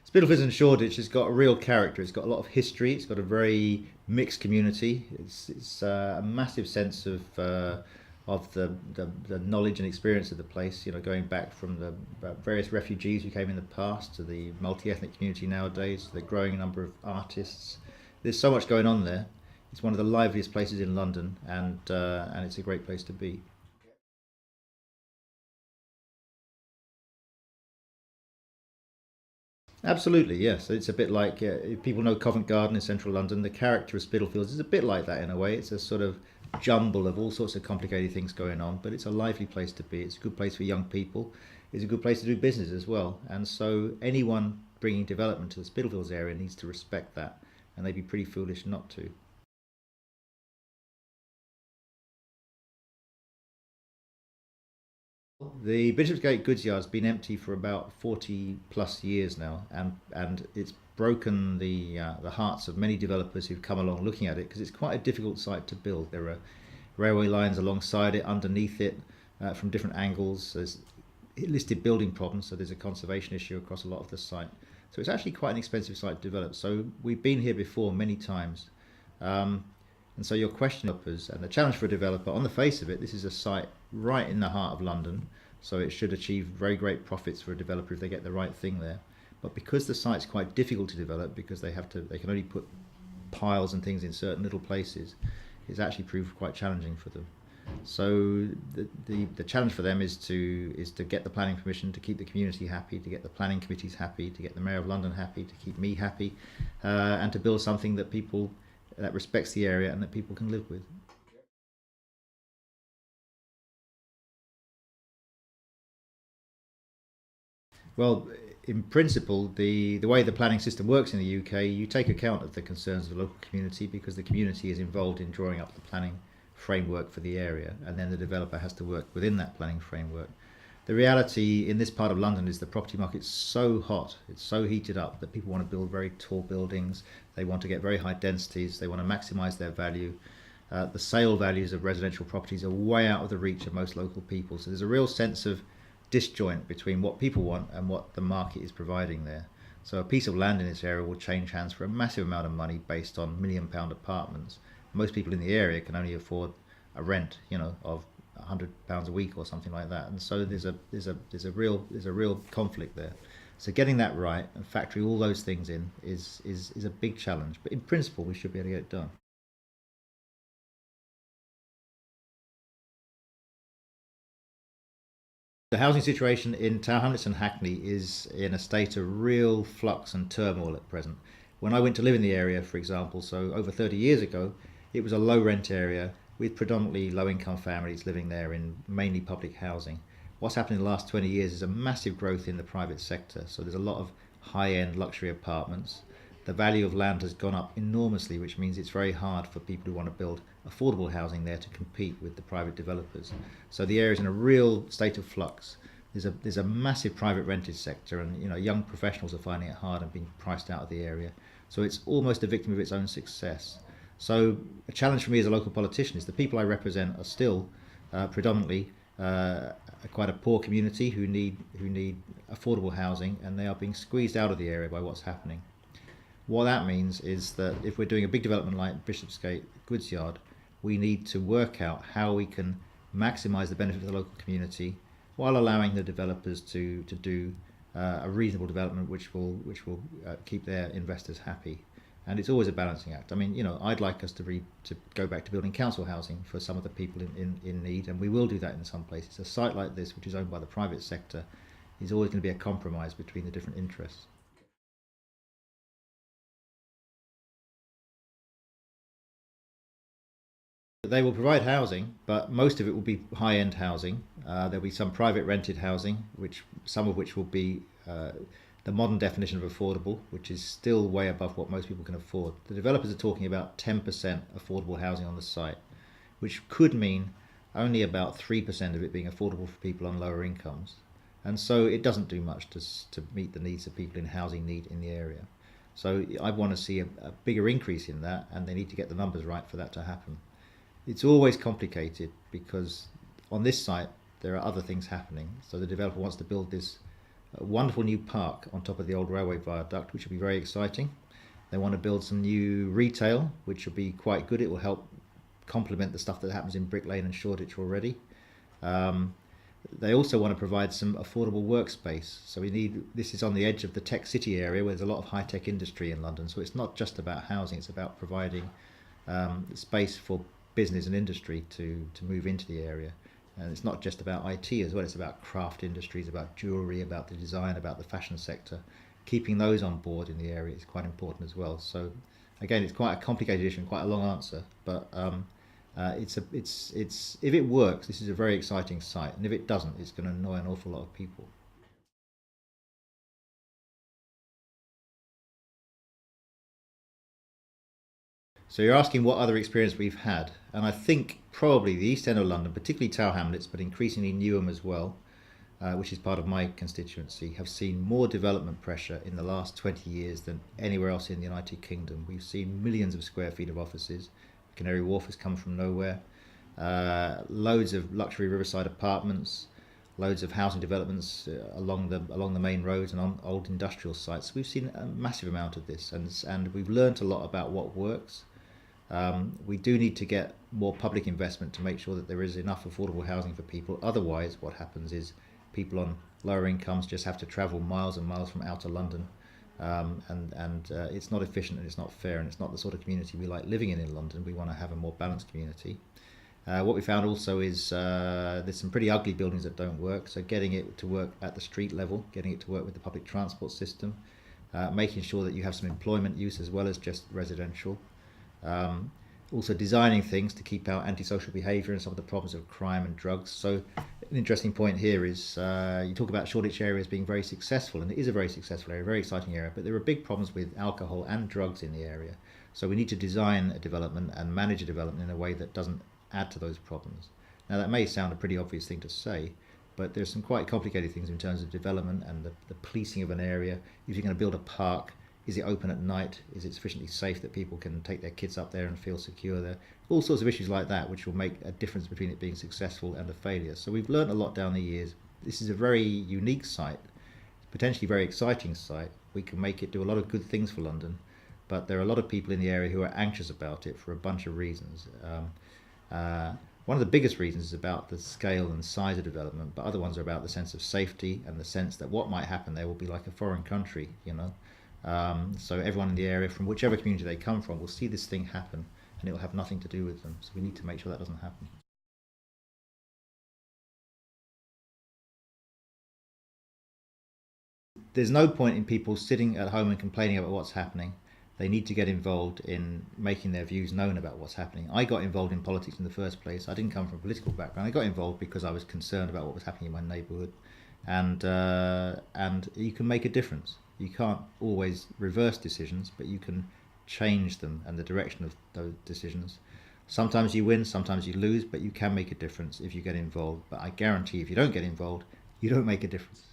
Spitalfields in Shoreditch has got a real character. It's got a lot of history. It's got a very mixed community. It's a massive sense of the knowledge and experience of the place. You know, going back from the various refugees who came in the past to the multi-ethnic community nowadays, the growing number of artists. There's so much going on there. It's one of the liveliest places in London, and it's a great place to be. Absolutely, yes. It's a bit like if people know Covent Garden in central London. The character of Spitalfields is a bit like that in a way. It's a sort of jumble of all sorts of complicated things going on, but it's a lively place to be. It's a good place for young people. It's a good place to do business as well. And so anyone bringing development to the Spitalfields area needs to respect that, and they'd be pretty foolish not to. The Bishopsgate Goodsyard has been empty for about 40 plus years now, and it's broken the hearts of many developers who've come along looking at it because it's quite a difficult site to build. There are railway lines alongside it, underneath it, from different angles. There's listed building problems, so there's a conservation issue across a lot of the site. So it's actually quite an expensive site to develop. So we've been here before many times. Um, and so your question uppers and the challenge for a developer, on the face of it, this is a site right in the heart of London, so it should achieve very great profits for a developer if they get the right thing there. But because the site's quite difficult to develop, because they can only put piles and things in certain little places, it's actually proved quite challenging for them. So the challenge for them is to get the planning permission, to keep the community happy, to get the planning committees happy, to get the Mayor of London happy, to keep me happy, and to build something that respects the area and that people can live with. Well, in principle, the way the planning system works in the UK, you take account of the concerns of the local community because the community is involved in drawing up the planning framework for the area, and then the developer has to work within that planning framework. The reality in this part of London is the property market's so hot, it's so heated up that people want to build very tall buildings, they want to get very high densities, they want to maximise their value. The sale values of residential properties are way out of the reach of most local people, so there's a real sense of disjoint between what people want and what the market is providing there. So a piece of land in this area will change hands for a massive amount of money based on £1 million apartments. Most people in the area can only afford a rent, of £100 a week or something like that. And so there's a real conflict there. So getting that right and factoring all those things in is a big challenge. But in principle, we should be able to get it done. The housing situation in Tower Hamlets and Hackney is in a state of real flux and turmoil at present. When I went to live in the area, for example, so over 30 years ago, it was a low rent area with predominantly low income families living there in mainly public housing. What's happened in the last 20 years is a massive growth in the private sector. So there's a lot of high end luxury apartments. The value of land has gone up enormously, which means it's very hard for people who want to build affordable housing there to compete with the private developers. So the area is in a real state of flux. There's a massive private rented sector, and young professionals are finding it hard and being priced out of the area. So it's almost a victim of its own success. So a challenge for me as a local politician is the people I represent are still predominantly quite a poor community who need affordable housing, and they are being squeezed out of the area by what's happening. What that means is that if we're doing a big development like Bishopsgate Goodsyard, we need to work out how we can maximise the benefit of the local community while allowing the developers to do a reasonable development which will keep their investors happy. And it's always a balancing act. I mean, I'd like us to go back to building council housing for some of the people in need, and we will do that in some places. A site like this, which is owned by the private sector, is always going to be a compromise between the different interests. They will provide housing, but most of it will be high-end housing. There'll be some private rented housing, some of which will be the modern definition of affordable, which is still way above what most people can afford. The developers are talking about 10% affordable housing on the site, which could mean only about 3% of it being affordable for people on lower incomes. And so it doesn't do much to meet the needs of people in housing need in the area. So I want to see a bigger increase in that, and they need to get the numbers right for that to happen. It's always complicated because on this site there are other things happening. So the developer wants to build this a wonderful new park on top of the old railway viaduct, which will be very exciting. They want to build some new retail, which will be quite good. It will help complement the stuff that happens in Brick Lane and Shoreditch already. Um, they also want to provide some affordable workspace. So this is on the edge of the tech city area where there's a lot of high-tech industry in London. So it's not just about housing, it's about providing space for business and industry to move into the area. And it's not just about IT as well, it's about craft industries, about jewellery, about the design, about the fashion sector. Keeping those on board in the area is quite important as well. So again, it's quite a complicated issue and quite a long answer, but if it works, this is a very exciting site, and if it doesn't, it's going to annoy an awful lot of people. So you're asking what other experience we've had, and I think probably the East End of London, particularly Tower Hamlets, but increasingly Newham as well, which is part of my constituency, have seen more development pressure in the last 20 years than anywhere else in the United Kingdom. We've seen millions of square feet of offices. Canary Wharf has come from nowhere. Loads of luxury riverside apartments, loads of housing developments along the main roads and on old industrial sites. We've seen a massive amount of this, and we've learnt a lot about what works. We do need to get more public investment to make sure that there is enough affordable housing for people. Otherwise, what happens is people on lower incomes just have to travel miles and miles from outer London, and it's not efficient and it's not fair, and it's not the sort of community we like living in London. We want to have a more balanced community. What we found also is there's some pretty ugly buildings that don't work, so getting it to work at the street level, getting it to work with the public transport system, making sure that you have some employment use as well as just residential. Also designing things to keep out antisocial behaviour and some of the problems of crime and drugs. So an interesting point here is you talk about Shoreditch area as being very successful, and it is a very successful area, very exciting area, but there are big problems with alcohol and drugs in the area. So we need to design a development and manage a development in a way that doesn't add to those problems. Now that may sound a pretty obvious thing to say, but there's some quite complicated things in terms of development and the policing of an area. If you're going to build a park, is it open at night? Is it sufficiently safe that people can take their kids up there and feel secure there? All sorts of issues like that, which will make a difference between it being successful and a failure. So we've learned a lot down the years. This is a very unique site, potentially very exciting site. We can make it do a lot of good things for London, but there are a lot of people in the area who are anxious about it for a bunch of reasons. One of the biggest reasons is about the scale and size of development, but other ones are about the sense of safety and the sense that what might happen there will be like a foreign country, you know. So everyone in the area, from whichever community they come from, will see this thing happen, and it will have nothing to do with them. So we need to make sure that doesn't happen. There's no point in people sitting at home and complaining about what's happening. They need to get involved in making their views known about what's happening. I got involved in politics in the first place. I didn't come from a political background. I got involved because I was concerned about what was happening in my neighbourhood, and you can make a difference. You can't always reverse decisions, but you can change them and the direction of those decisions. Sometimes you win, sometimes you lose, but you can make a difference if you get involved. But I guarantee if you don't get involved, you don't make a difference.